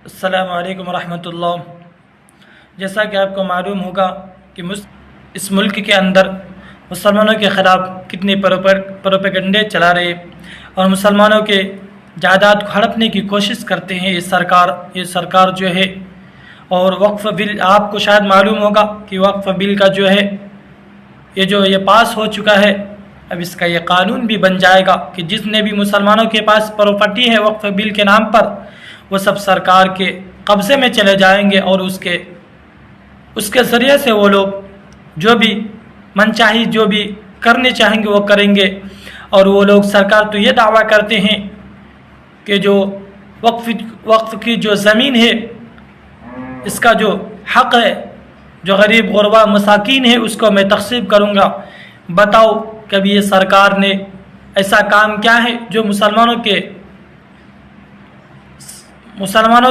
السلام علیکم ورحمۃ اللہ۔ جیسا کہ آپ کو معلوم ہوگا کہ اس ملک کے اندر مسلمانوں کے خلاف کتنی پروپیگنڈے چلا رہے اور مسلمانوں کے جائیداد کو ہڑپنے کی کوشش کرتے ہیں یہ سرکار جو ہے۔ اور وقف بل، آپ کو شاید معلوم ہوگا کہ وقف بل کا جو ہے یہ پاس ہو چکا ہے۔ اب اس کا یہ قانون بھی بن جائے گا کہ جتنے بھی مسلمانوں کے پاس پراپرٹی ہے وقف بل کے نام پر، وہ سب سرکار کے قبضے میں چلے جائیں گے، اور اس کے ذریعے سے وہ لوگ جو بھی من چاہی جو بھی کرنے چاہیں گے وہ کریں گے۔ اور وہ لوگ، سرکار تو یہ دعویٰ کرتے ہیں کہ جو وقف کی جو زمین ہے، اس کا جو حق ہے، جو غریب غربا مساکین ہے، اس کو میں تقسیم کروں گا۔ بتاؤ کبھی یہ سرکار نے ایسا کام کیا ہے جو مسلمانوں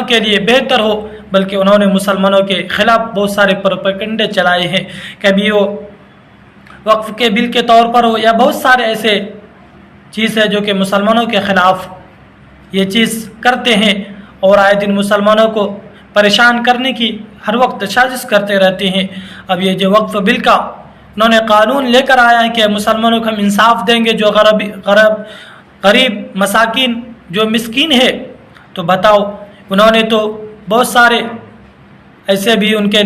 کے لیے بہتر ہو، بلکہ انہوں نے مسلمانوں کے خلاف بہت سارے پروپیگنڈے چلائے ہیں۔ کبھی وہ وقف کے بل کے طور پر ہو یا بہت سارے ایسے چیز ہے جو کہ مسلمانوں کے خلاف یہ چیز کرتے ہیں، اور آئے دن مسلمانوں کو پریشان کرنے کی ہر وقت سازش کرتے رہتے ہیں۔ اب یہ جو وقف بل کا انہوں نے قانون لے کر آیا ہے کہ مسلمانوں کو ہم انصاف دیں گے، جو غریب مساکین جو مسکین ہے، تو بتاؤ انہوں نے تو بہت سارے ایسے بھی ان کے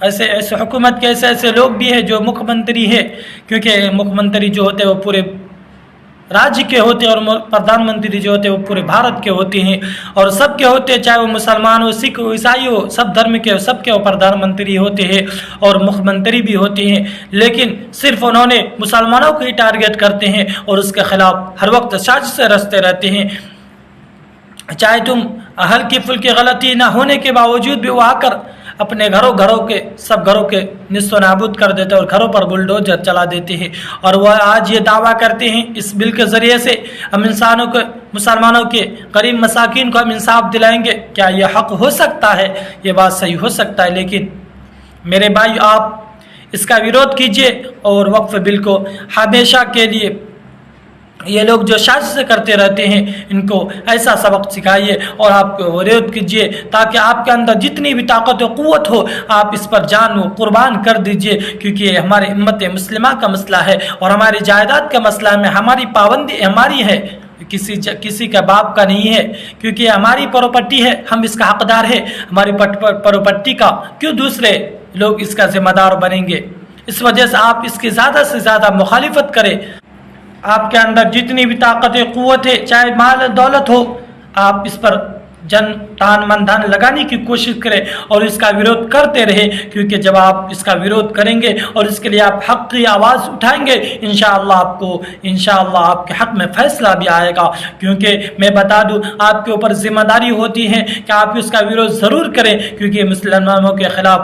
ایسے حکومت کے ایسے لوگ بھی ہیں جو مکھ منتری ہے، کیونکہ مکھ منتری جو ہوتے ہیں وہ پورے راجیہ کے ہوتے ہیں، اور پردھان منتری جو ہوتے ہیں وہ پورے بھارت کے ہوتے ہیں، اور سب کے ہوتے ہیں، چاہے وہ مسلمان ہو، سکھ ہو، عیسائی ہو، سب دھرم کے سب کے پردھان منتری ہوتے ہیں اور مکھ منتری بھی ہوتے ہیں۔ لیکن صرف انہوں نے مسلمانوں کو ہی ٹارگیٹ کرتے ہیں اور اس کے خلاف ہر وقت سازش سے رچتے رہتے ہیں۔ چاہے تم ہلکی پھلکی غلطی نہ ہونے کے باوجود بھی وہ آ کر اپنے سب گھروں کے نصف و نابود کر دیتے اور گھروں پر بلڈوزر چلا دیتے ہیں، اور وہ آج یہ دعویٰ کرتے ہیں اس بل کے ذریعے سے ہم مسلمانوں کے غریب مساکین کو ہم انصاف دلائیں گے۔ کیا یہ حق ہو سکتا ہے؟ یہ بات صحیح ہو سکتا ہے، لیکن میرے بھائی آپ اس کا ویرودھ کیجئے، اور وقف بل کو ہمیشہ کے لیے یہ لوگ جو سازش کرتے رہتے ہیں ان کو ایسا سبق سکھائیے اور آپ کو ویرودھ کیجیے، تاکہ آپ کے اندر جتنی بھی طاقت و قوت ہو آپ اس پر جان و قربان کر دیجیے، کیونکہ یہ ہمارے امت مسلمہ کا مسئلہ ہے اور ہماری جائیداد کا مسئلہ میں ہماری پابندی ہماری ہے، کسی کا باپ کا نہیں ہے، کیونکہ ہماری پراپرٹی ہے، ہم اس کا حقدار ہے۔ ہماری پراپرٹی کا کیوں دوسرے لوگ اس کا ذمہ دار بنیں گے؟ اس وجہ سے آپ اس کی زیادہ سے زیادہ مخالفت کریں۔ آپ کے اندر جتنی بھی طاقت قوت ہے، چاہے مال دولت ہو، آپ اس پر تان من دھن لگانے کی کوشش کریں اور اس کا ویرودھ کرتے رہے، کیونکہ جب آپ اس کا ویرودھ کریں گے اور اس کے لیے آپ حق کی آواز اٹھائیں گے، انشاءاللہ آپ کے حق میں فیصلہ بھی آئے گا۔ کیونکہ میں بتا دوں آپ کے اوپر ذمہ داری ہوتی ہے کہ آپ اس کا ویرودھ ضرور کریں، کیونکہ مسلمانوں کے خلاف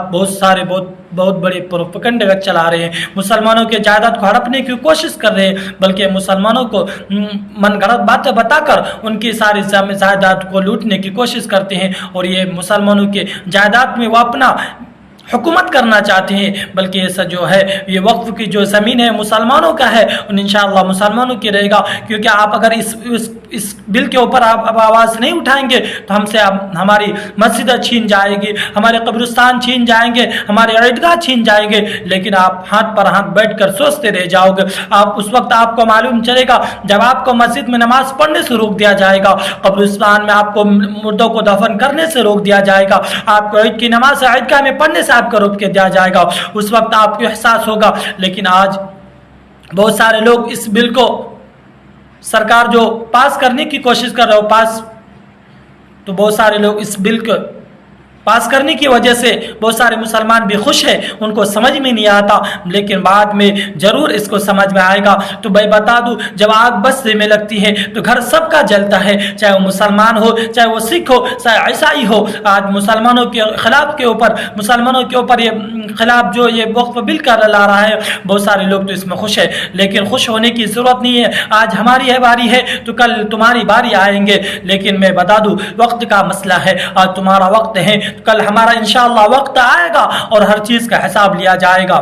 بہت بڑے پروپیگنڈے چلا رہے ہیں، مسلمانوں کے جائیداد کو ہڑپنے کی کوشش کر رہے ہیں، بلکہ مسلمانوں کو من گھڑت باتیں بتا کر ان کی ساری جائیداد کو لوٹنے کی کوشش کرتے ہیں، اور یہ مسلمانوں کے جائیداد میں وہ اپنا حکومت کرنا چاہتے ہیں، بلکہ ایسا جو ہے یہ وقف کی جو زمین ہے مسلمانوں کا ہے، اور انشاءاللہ مسلمانوں کی رہے گا۔ کیونکہ آپ اگر اس بل کے اوپر آپ اب آواز نہیں اٹھائیں گے تو ہم سے ہماری مسجد چھین جائے گی، ہمارے قبرستان چھین جائیں گے، ہمارے عیدگاہ چھین جائیں گے، لیکن آپ ہاتھ پر ہاتھ بیٹھ کر سوچتے رہ جاؤ گے۔ اس وقت آپ کو معلوم چلے گا جب آپ کو مسجد میں نماز پڑھنے سے روک دیا جائے گا، قبرستان میں آپ کو مردوں کو دفن کرنے سے روک دیا جائے گا، آپ کو عید کی نماز عیدگاہ میں پڑھنے سے آپ کو روک کے دیا جائے گا، اس وقت آپ کو احساس ہوگا۔ لیکن آج بہت سارے لوگ اس بل کو سرکار جو پاس کرنے کی کوشش کر رہے ہو تو بہت سارے لوگ اس بل کو پاس کرنے کی وجہ سے بہت سارے مسلمان بھی خوش ہیں، ان کو سمجھ میں نہیں آتا، لیکن بعد میں ضرور اس کو سمجھ میں آئے گا۔ تو میں بتا دوں جب آگ بستے میں لگتی ہے تو گھر سب کا جلتا ہے، چاہے وہ مسلمان ہو، چاہے وہ سکھ ہو، چاہے عیسائی ہو۔ آج مسلمانوں کے اوپر یہ خلاف جو یہ وقف بل کا لا رہا ہے، بہت سارے لوگ تو اس میں خوش ہیں، لیکن خوش ہونے کی ضرورت نہیں ہے۔ آج ہماری باری ہے تو کل تمہاری باری آئیں گے، لیکن میں بتا دوں وقت کا مسئلہ ہے، آج تمہارا وقت ہے، کل ہمارا انشاءاللہ وقت آئے گا اور ہر چیز کا حساب لیا جائے گا۔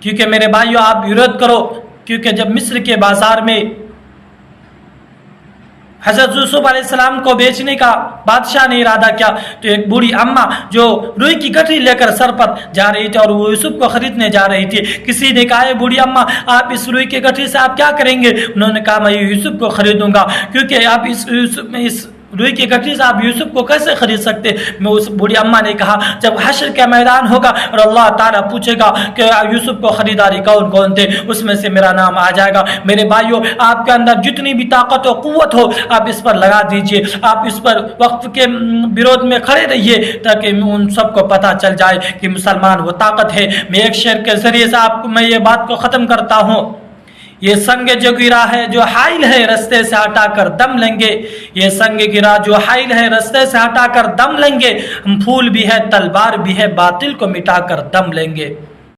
کیونکہ میرے بھائیو آپ ویرودھ کرو، کیونکہ جب مصر کے بازار میں حضرت یوسف علیہ السلام کو بیچنے کا بادشاہ نے ارادہ کیا تو ایک بوڑھی اماں جو روئی کی گٹھری لے کر سر پر جا رہی تھی اور وہ یوسف کو خریدنے جا رہی تھی. کسی نے کہا بوڑھی اماں آپ اس روئی کی گٹھری سے آپ کیا کریں گے؟ انہوں نے کہا میں یوسف کو خریدوں گا. کیونکہ آپ اس روئی کی گٹھری سے آپ یوسف کو کیسے خرید سکتے؟ میں اس بوڑھی اماں نے کہا جب حشر کا میدان ہوگا اور اللہ تعالیٰ پوچھے گا کہ یوسف کو خریداری کون کون تھے، اس میں سے میرا نام آ جائے گا. میرے بھائیوں، آپ کے اندر جتنی بھی طاقت و قوت ہو آپ اس پر لگا دیجئے، آپ اس پر وقت کے برود میں کھڑے رہیے تاکہ ان سب کو پتہ چل جائے کہ مسلمان وہ طاقت ہے. میں ایک شعر کے ذریعے سے آپ کو میں یہ بات کو ختم کرتا ہوں. یہ سنگ جو گرا ہے جو حائل ہے رستے سے ہٹا کر دم لیں گے، یہ سنگ گرا جو حائل ہے رستے سے ہٹا کر دم لیں گے، ہم پھول بھی ہے تلوار بھی ہے باطل کو مٹا کر دم لیں گے.